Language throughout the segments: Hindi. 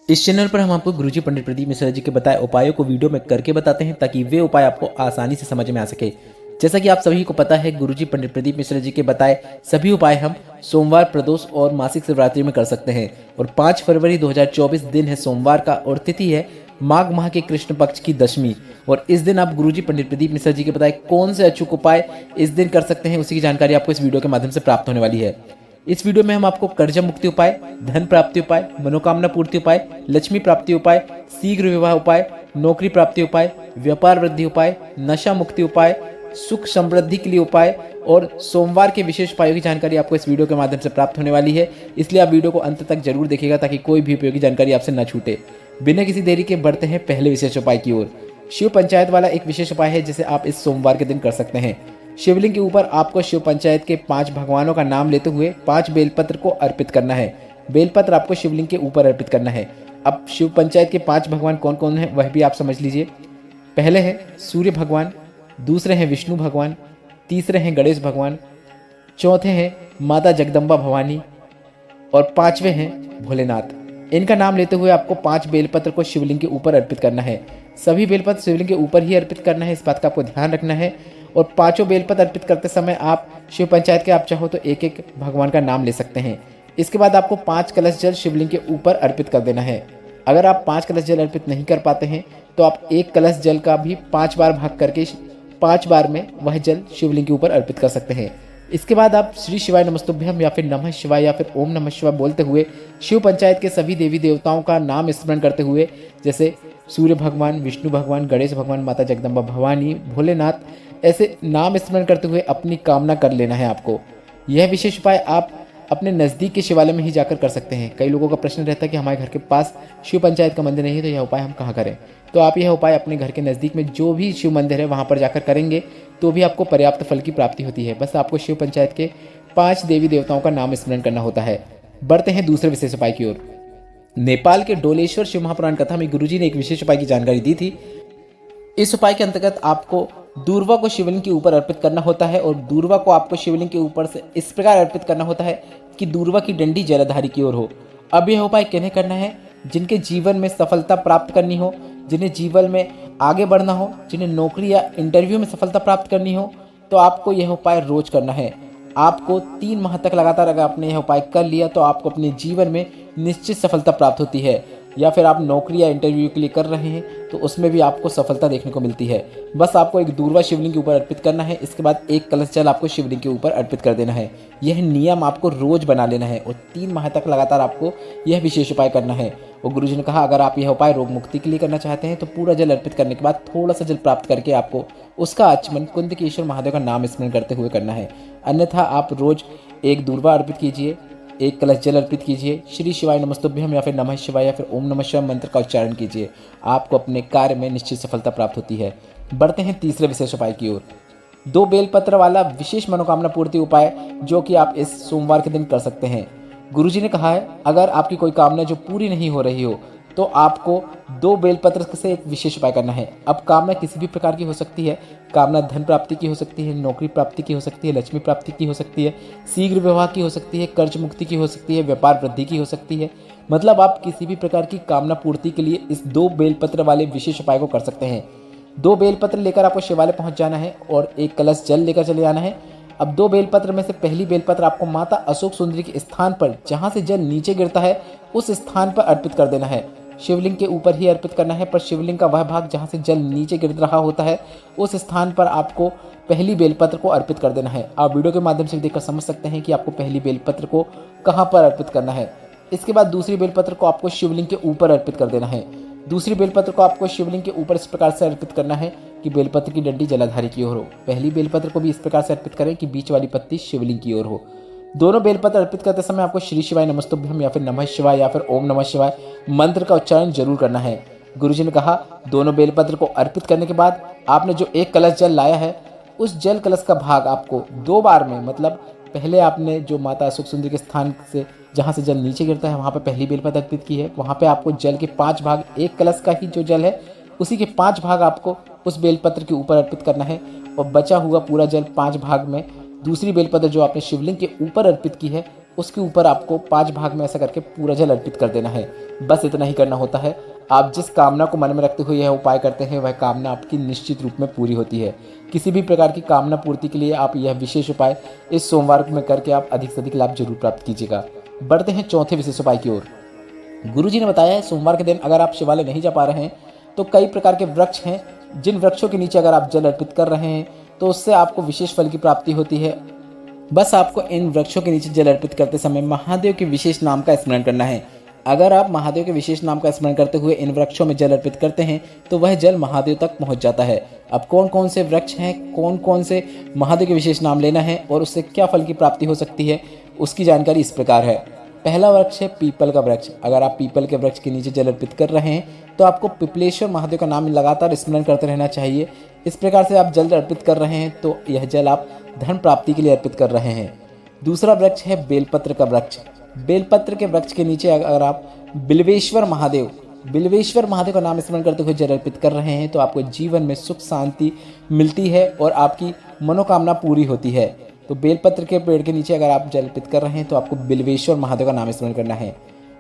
इस चैनल पर हम आपको गुरुजी पंडित प्रदीप मिश्रा जी के बताए उपायों को वीडियो में करके बताते हैं ताकि वे उपाय आपको आसानी से समझ में आ सके। जैसा कि आप सभी को पता है, गुरुजी पंडित प्रदीप मिश्रा जी के बताए सभी उपाय हम सोमवार, प्रदोष और मासिक शिवरात्रि में कर सकते हैं। और 5 फरवरी 2024 दिन है सोमवार का और तिथि है माघ माह के कृष्ण पक्ष की दशमी। और इस दिन आप गुरुजी पंडित प्रदीप मिश्रा जी के बताए कौन से अचूक उपाय इस दिन कर सकते हैं, उसी की जानकारी आपको इस वीडियो के माध्यम से प्राप्त होने वाली है। इस वीडियो में हम आपको कर्ज मुक्ति उपाय, धन प्राप्ति उपाय, मनोकामना पूर्ति उपाय, लक्ष्मी प्राप्ति उपाय, शीघ्र विवाह उपाय, नौकरी प्राप्ति उपाय, व्यापार वृद्धि उपाय, नशा मुक्ति उपाय, सुख समृद्धि के लिए उपाय और सोमवार के विशेष उपायों की जानकारी आपको इस वीडियो के माध्यम से प्राप्त होने वाली है। इसलिए आप वीडियो को अंत तक जरूर देखिएगा ताकि कोई भी उपयोगी जानकारी आपसे न छूटे। बिना किसी देरी के बढ़ते हैं पहले विशेष उपाय की ओर। शिव पंचायत वाला एक विशेष उपाय है जिसे आप इस सोमवार के दिन कर सकते हैं। शिवलिंग के ऊपर आपको शिव पंचायत के 5 भगवानों का नाम लेते हुए 5 बेलपत्र को अर्पित करना है। बेलपत्र आपको शिवलिंग के ऊपर अर्पित करना है। अब शिव पंचायत के 5 भगवान कौन कौन हैं वह भी आप समझ लीजिए। पहले हैं सूर्य भगवान, दूसरे हैं विष्णु भगवान, तीसरे हैं गणेश भगवान, चौथे हैं माता जगदम्बा भवानी और 5वें हैं भोलेनाथ। इनका नाम लेते हुए आपको 5 बेलपत्र को शिवलिंग के ऊपर अर्पित करना है। सभी बेलपत्र शिवलिंग के ऊपर ही अर्पित करना है, इस बात का आपको ध्यान रखना है। और 5 बेलपत्र अर्पित करते समय आप शिव पंचायत के आप चाहो तो एक एक भगवान का नाम ले सकते हैं। इसके बाद आपको 5 कलश जल शिवलिंग के ऊपर अर्पित कर देना है। अगर आप 5 कलश जल अर्पित नहीं कर पाते हैं तो आप 1 कलश जल का भी 5 बार भाग करके 5 बार में वह जल शिवलिंग के ऊपर अर्पित कर सकते हैं। इसके बाद आप श्री शिवाय नमस्तुभ्यम या फिर नमः शिवाय या फिर ओम नमः शिवाय बोलते हुए शिव पंचायत के सभी देवी देवताओं का नाम स्मरण करते हुए, जैसे सूर्य भगवान, विष्णु भगवान, गणेश भगवान, माता जगदम्बा भवानी, भोलेनाथ, ऐसे नाम स्मरण करते हुए अपनी कामना कर लेना है आपको। यह विशेष उपाय आप अपने नज़दीक के शिवालय में ही जाकर कर सकते हैं। कई लोगों का प्रश्न रहता है कि हमारे घर के पास शिव पंचायत का मंदिर नहीं है तो यह उपाय हम कहाँ करें। तो आप यह उपाय अपने घर के नज़दीक में जो भी शिव मंदिर है वहाँ पर जाकर करेंगे तो भी आपको पर्याप्त फल की प्राप्ति होती है। बस आपको शिव पंचायत के 5 देवी देवताओं का नाम स्मरण करना होता है। बढ़ते हैं दूसरे विशेष उपाय की ओर। नेपाल के डोलेश्वर शिव महापुराण कथा में गुरुजी ने एक विशेष उपाय की जानकारी दी थी। इस उपाय के अंतर्गत आपको दूर्वा को शिवलिंग के ऊपर अर्पित करना होता है और दूर्वा को आपको शिवलिंग के ऊपर से इस प्रकार अर्पित करना होता है कि दूर्वा की डंडी जलधारी की ओर हो। अब यह उपाय किन्हें करना है? जिनके जीवन में सफलता प्राप्त करनी हो, जिन्हें जीवन में आगे बढ़ना हो, जिन्हें नौकरी या इंटरव्यू में सफलता प्राप्त करनी हो, तो आपको यह उपाय रोज करना है। आपको 3 माह तक लगातार अगर आपने यह उपाय कर लिया तो आपको अपने जीवन में निश्चित सफलता प्राप्त होती है। या फिर आप नौकरी या इंटरव्यू के लिए कर रहे हैं तो उसमें भी आपको सफलता देखने को मिलती है। बस आपको एक दूर्वा शिवलिंग के ऊपर अर्पित करना है। इसके बाद 1 कलश जल आपको शिवलिंग के ऊपर अर्पित कर देना है। यह नियम आपको रोज बना लेना है और 3 माह तक लगातार आपको यह विशेष उपाय करना है। और गुरुजी ने कहा अगर आप यह उपाय रोग मुक्ति के लिए करना चाहते हैं तो पूरा जल अर्पित करने के बाद थोड़ा सा जल प्राप्त करके आपको उसका आचमन कुंदकेश्वर महादेव का नाम स्मरण करते हुए करना है। अन्यथा आप रोज 1 दूर्वा अर्पित कीजिए, 1 कलश जल अर्पित कीजिए, श्री शिवाय नमस्तुभ्यम या फिर नमः शिवाय या फिर ओम नमः शिवाय मंत्र का उच्चारण कीजिए। आपको अपने कार्य में निश्चित सफलता प्राप्त होती है। बढ़ते हैं तीसरे विशेष उपाय की ओर। 2 बेलपत्र वाला विशेष मनोकामना पूर्ति उपाय जो कि आप इस सोमवार के दिन कर सकते हैं। गुरुजी ने कहा है अगर आपकी कोई कामना जो पूरी नहीं हो रही हो तो आपको 2 बेलपत्र से एक विशेष उपाय करना है। अब कामना किसी भी प्रकार की हो सकती है। कामना धन प्राप्ति की हो सकती है, नौकरी प्राप्ति की हो सकती है, लक्ष्मी प्राप्ति की हो सकती है, शीघ्र विवाह की हो सकती है, कर्ज मुक्ति की हो सकती है, व्यापार वृद्धि की हो सकती है। मतलब आप किसी भी प्रकार की कामना पूर्ति के लिए इस 2 बेलपत्र वाले विशेष उपाय को कर सकते हैं। 2 बेलपत्र लेकर आपको शिवालय पहुंच जाना है और 1 कलश जल लेकर चले जाना है। अब 2 बेलपत्र में से पहली बेलपत्र आपको माता अशोक सुंदरी के स्थान पर जहां से जल नीचे गिरता है उस स्थान पर अर्पित कर देना है। शिवलिंग के ऊपर ही अर्पित करना है, पर शिवलिंग का वह भाग जहां से जल नीचे गिर रहा होता है उस स्थान पर आपको पहली बेलपत्र को अर्पित कर देना है। आप वीडियो के माध्यम से देखकर समझ सकते हैं कि आपको पहली बेलपत्र को कहां पर अर्पित करना है। इसके बाद दूसरी बेलपत्र को आपको शिवलिंग के ऊपर अर्पित कर देना है। दूसरी बेलपत्र को आपको शिवलिंग के ऊपर इस प्रकार से अर्पित करना है कि बेलपत्र की डंडी जलाधारी की ओर हो। पहली बेलपत्र को भी इस प्रकार से अर्पित करें कि बीच वाली पत्ती शिवलिंग की ओर हो। दोनों बेलपत्र अर्पित करते समय आपको श्री शिवाय नमस्तुभ्यम या फिर नमः शिवाय या फिर ओम नमः शिवाय मंत्र का उच्चारण जरूर करना है। गुरुजी ने कहा दोनों बेलपत्र को अर्पित करने के बाद आपने जो 1 कलश जल लाया है उस जल कलश का भाग आपको 2 बार में, मतलब पहले आपने जो माता अशोक सुंदरी के स्थान से जहाँ से जल नीचे गिरता है वहाँ पर पहली बेलपत्र अर्पित की है, वहाँ पर आपको जल के 5 भाग, 1 कलश का ही जो जल है उसी के 5 भाग आपको उस बेलपत्र के ऊपर अर्पित करना है। और बचा हुआ पूरा जल 5 भाग में दूसरी बेलपत्र जो आपने शिवलिंग के ऊपर अर्पित की है उसके ऊपर आपको 5 भाग में ऐसा करके पूरा जल अर्पित कर देना है। बस इतना ही करना होता है। आप जिस कामना को मन में रखते हुए यह उपाय करते हैं वह कामना आपकी निश्चित रूप में पूरी होती है। किसी भी प्रकार की कामना पूर्ति के लिए आप यह विशेष उपाय इस सोमवार में करके आप अधिक से अधिक लाभ जरूर प्राप्त कीजिएगा। बढ़ते हैं चौथे विशेष उपाय की ओर। गुरुजी ने बताया है सोमवार के दिन अगर आप शिवालय नहीं जा पा रहे हैं तो कई प्रकार के वृक्ष हैं जिन वृक्षों के नीचे अगर आप जल अर्पित कर रहे हैं तो उससे आपको विशेष फल की प्राप्ति होती है। बस आपको इन वृक्षों के नीचे जल अर्पित करते समय महादेव के विशेष नाम का स्मरण करना है। अगर आप महादेव के विशेष नाम का स्मरण करते हुए इन वृक्षों में जल अर्पित करते हैं तो वह जल महादेव तक पहुंच जाता है। अब कौन कौन से वृक्ष हैं, कौन कौन से महादेव के विशेष नाम लेना है और उससे क्या फल की प्राप्ति हो सकती है, उसकी जानकारी इस प्रकार है। पहला वृक्ष है पीपल का वृक्ष। अगर आप पीपल के वृक्ष के नीचे जल अर्पित कर रहे हैं तो आपको पिपलेश्वर महादेव का नाम लगातार स्मरण करते रहना चाहिए। इस प्रकार से आप जल अर्पित कर रहे हैं तो यह जल आप धन प्राप्ति के लिए अर्पित कर रहे हैं। दूसरा वृक्ष है बेलपत्र का वृक्ष। बेलपत्र के वृक्ष के नीचे अगर आप बिल्वेश्वर महादेव का नाम स्मरण करते हुए जल अर्पित कर रहे हैं तो आपको जीवन में सुख शांति मिलती है और आपकी मनोकामना पूरी होती है। तो बेलपत्र के पेड़ के नीचे अगर आप जल अर्पित कर रहे हैं तो आपको बिल्वेश्वर महादेव का नाम स्मरण करना है।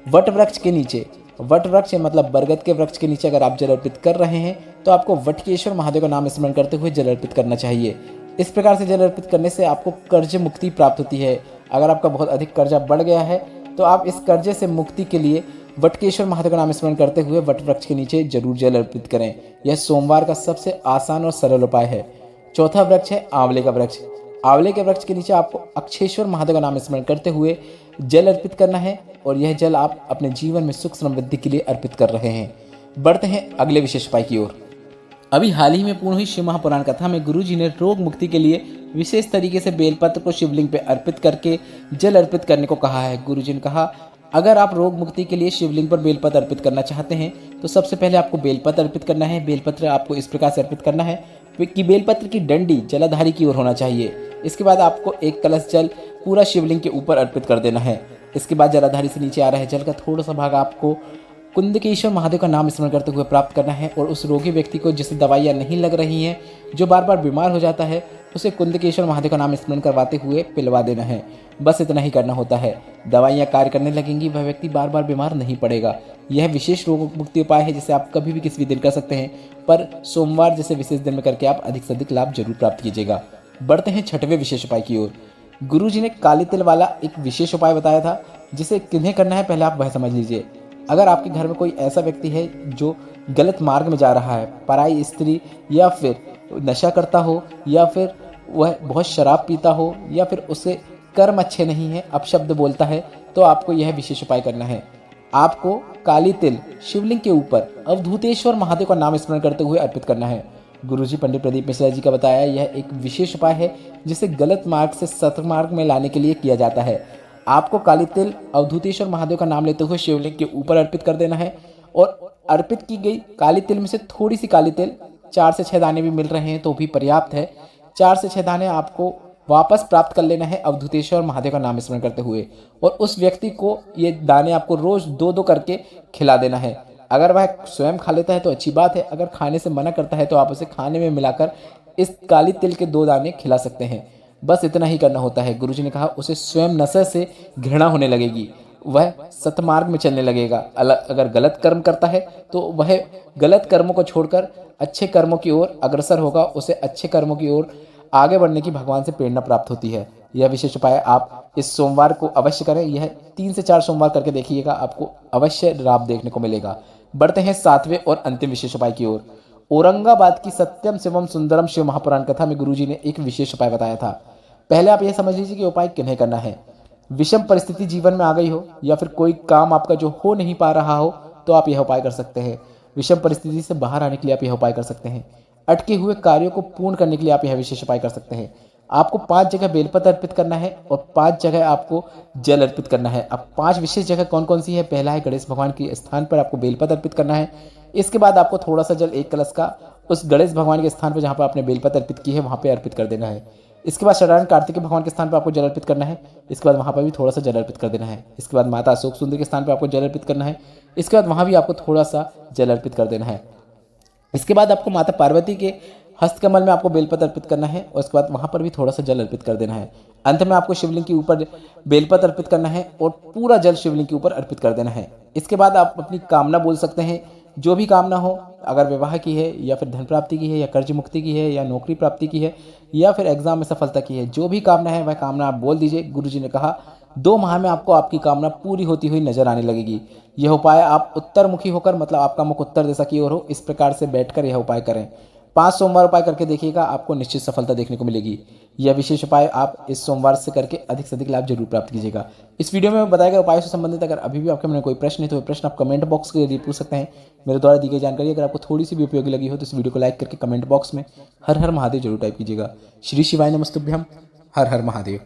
वट वृक्ष के नीचे, वट वृक्ष मतलब बरगद के वृक्ष के नीचे अगर आप जल अर्पित कर रहे हैं तो आपको वटकेश्वर महादेव का नाम स्मरण करते हुए जल अर्पित करना चाहिए। इस प्रकार से जल अर्पित करने से आपको कर्ज मुक्ति प्राप्त होती है। अगर आपका बहुत अधिक कर्जा बढ़ गया है तो आप इस कर्जे से मुक्ति के लिए वटकेश्वर महादेव का नाम स्मरण करते हुए वट वृक्ष के नीचे जरूर जल अर्पित करें। यह सोमवार का सबसे आसान और सरल उपाय है। चौथा वृक्ष है आंवले का वृक्ष। आंवले के वृक्ष के नीचे आपको अक्षेश्वर महादेव का नाम स्मरण करते हुए जल अर्पित करना है और यह जल आप अपने जीवन में सुख समृद्धि के लिए अर्पित कर रहे हैं। बढ़ते हैं अगले विशेष उपाय की ओर। अभी हाल ही में पूर्ण हुई शिव महापुराण कथा में गुरुजी ने रोग मुक्ति के लिए विशेष तरीके से बेलपत्र को शिवलिंग पे अर्पित करके जल अर्पित करने को कहा है। गुरुजी ने कहा अगर आप रोग मुक्ति के लिए शिवलिंग पर बेलपत्र अर्पित करना चाहते हैं तो सबसे पहले आपको बेलपत्र अर्पित करना है। बेलपत्र आपको इस प्रकार से अर्पित करना है कि बेलपत्र की डंडी जलाधारी की ओर होना चाहिए। इसके बाद आपको एक कलश जल पूरा शिवलिंग के ऊपर अर्पित कर देना है। इसके बाद जलाधारी से नीचे आ रहे जल का थोड़ा सा भाग आपको कुंदकेश्वर महादेव का नाम स्मरण करते हुए प्राप्त करना है और उस रोगी व्यक्ति को जिसे दवाइयाँ नहीं लग रही हैं, जो बार बार बीमार हो जाता है, उसे कुंदकेश्वर महादेव का नाम स्मरण करवाते हुए पिलवा देना है। बस इतना ही करना होता है। दवाइयाँ कार्य करने लगेंगी, वह व्यक्ति बार बार बीमार नहीं पड़ेगा। यह विशेष रोग मुक्ति उपाय है जिसे आप कभी भी किसी भी दिन कर सकते हैं, पर सोमवार जैसे विशेष दिन में करके आप अधिक से अधिक लाभ जरूर प्राप्त कीजिएगा। बढ़ते हैं छठवें विशेष उपाय की ओर। गुरुजी ने काले तिल वाला एक विशेष उपाय बताया था जिसे किन्हें करना है पहले आप वह समझ लीजिए। अगर आपके घर में कोई ऐसा व्यक्ति है जो गलत मार्ग में जा रहा है, पराई स्त्री या फिर नशा करता हो या फिर वह बहुत शराब पीता हो या फिर उसे कर्म अच्छे नहीं है, अपशब्द बोलता है, तो आपको यह विशेष उपाय करना है। आपको काली तिल शिवलिंग के ऊपर अवधूतेश्वर महादेव का नाम स्मरण करते हुए अर्पित करना है। गुरुजी पंडित प्रदीप मिश्रा जी का बताया यह एक विशेष उपाय है जिसे गलत मार्ग से सतमार्ग में लाने के लिए किया जाता है। आपको काली तिल अवधूतेश्वर महादेव का नाम लेते हुए शिवलिंग के ऊपर अर्पित कर देना है और अर्पित की गई काली तिल में से थोड़ी सी काली तिल 4 से 6 दाने भी मिल रहे हैं तो भी पर्याप्त है। 4 से 6 दाने आपको वापस प्राप्त कर लेना है अवधूतेश्वर महादेव का नाम स्मरण करते हुए और उस व्यक्ति को ये दाने आपको रोज 2-2 करके खिला देना है। अगर वह स्वयं खा लेता है तो अच्छी बात है, अगर खाने से मना करता है तो आप उसे खाने में मिलाकर इस काली तिल के 2 दाने खिला सकते हैं। बस इतना ही करना होता है। गुरुजी ने कहा उसे स्वयं नशे से घृणा होने लगेगी, वह सतमार्ग में चलने लगेगा। अगर गलत कर्म करता है तो वह गलत कर्मों को छोड़कर अच्छे कर्मों की ओर अग्रसर होगा, उसे अच्छे कर्मों की ओर आगे बढ़ने की भगवान से प्रेरणा प्राप्त होती है। यह विशेष उपाय आप इस सोमवार को अवश्य करें। यह 3 से 4 सोमवार करके देखिएगा, आपको अवश्य लाभ देखने को मिलेगा। बढ़ते हैं 7वें और अंतिम विशेष उपाय की ओर। औरंगाबाद की सत्यम शिवम सुंदरम शिव महापुराण कथा में गुरुजी ने एक विशेष उपाय बताया था। पहले आप यह समझ लीजिए कि उपाय किन्हें करना है। विषम परिस्थिति जीवन में आ गई हो या फिर कोई काम आपका जो हो नहीं पा रहा हो तो आप यह उपाय कर सकते हैं। विषम परिस्थिति से बाहर आने के लिए आप यह उपाय कर सकते हैं। अटके हुए कार्यों को पूर्ण करने के लिए आप यह विशेष उपाय कर सकते हैं। आपको 5 जगह बेलपत्र अर्पित करना है और 5 जगह आपको जल अर्पित करना है। अब 5 विशेष जगह कौन कौन सी है? पहला है गणेश भगवान के स्थान पर आपको बेलपत्र अर्पित करना है। इसके बाद आपको थोड़ा सा जल 1 कलश का उस गणेश भगवान के स्थान पर जहाँ पर आपने बेलपत्र अर्पित की है वहाँ पर अर्पित कर देना है। इसके बाद शरण कार्तिक भगवान के स्थान पर आपको जल अर्पित करना है। इसके बाद वहाँ पर भी थोड़ा सा जल अर्पित कर देना है। इसके बाद माता अशोक सुंदर के स्थान पर आपको जल अर्पित करना है। इसके बाद वहाँ भी आपको थोड़ा सा जल अर्पित कर देना है। इसके बाद आपको माता पार्वती के हस्तकमल में आपको बेलपत्र अर्पित करना है और उसके बाद वहाँ पर भी थोड़ा सा जल अर्पित कर देना है। अंत में आपको शिवलिंग के ऊपर बेलपत्र अर्पित करना है और पूरा जल शिवलिंग के ऊपर अर्पित कर देना है। इसके बाद आप अपनी कामना बोल सकते हैं, जो भी कामना हो, अगर विवाह की है या फिर धन प्राप्ति की है या कर्ज मुक्ति की है या नौकरी प्राप्ति की है या फिर एग्जाम में सफलता की है, जो भी कामना है वह कामना आप बोल दीजिए। गुरुजी ने कहा 2 माह में आपको आपकी कामना पूरी होती हुई नजर आने लगेगी। यह उपाय आप उत्तरमुखी होकर, मतलब आपका मुख उत्तर दिशा की ओर हो, इस प्रकार से बैठकर यह उपाय करें। 5 सोमवार उपाय करके देखिएगा, आपको निश्चित सफलता देखने को मिलेगी। यह विशेष उपाय आप इस सोमवार से करके अधिक से अधिक लाभ जरूर प्राप्त कीजिएगा। इस वीडियो में बताए गए उपायों से संबंधित अगर अभी भी आपके मन में कोई प्रश्न है तो वह प्रश्न आप कमेंट बॉक्स के जरिए पूछ सकते हैं। मेरे द्वारा दी गई जानकारी अगर आपको थोड़ी सी भी उपयोगी लगी हो तो इस वीडियो को लाइक करके कमेंट बॉक्स में हर हर महादेव जरूर टाइप कीजिएगा। श्री शिवाय नमस्तुभ्यम। हर हर महादेव।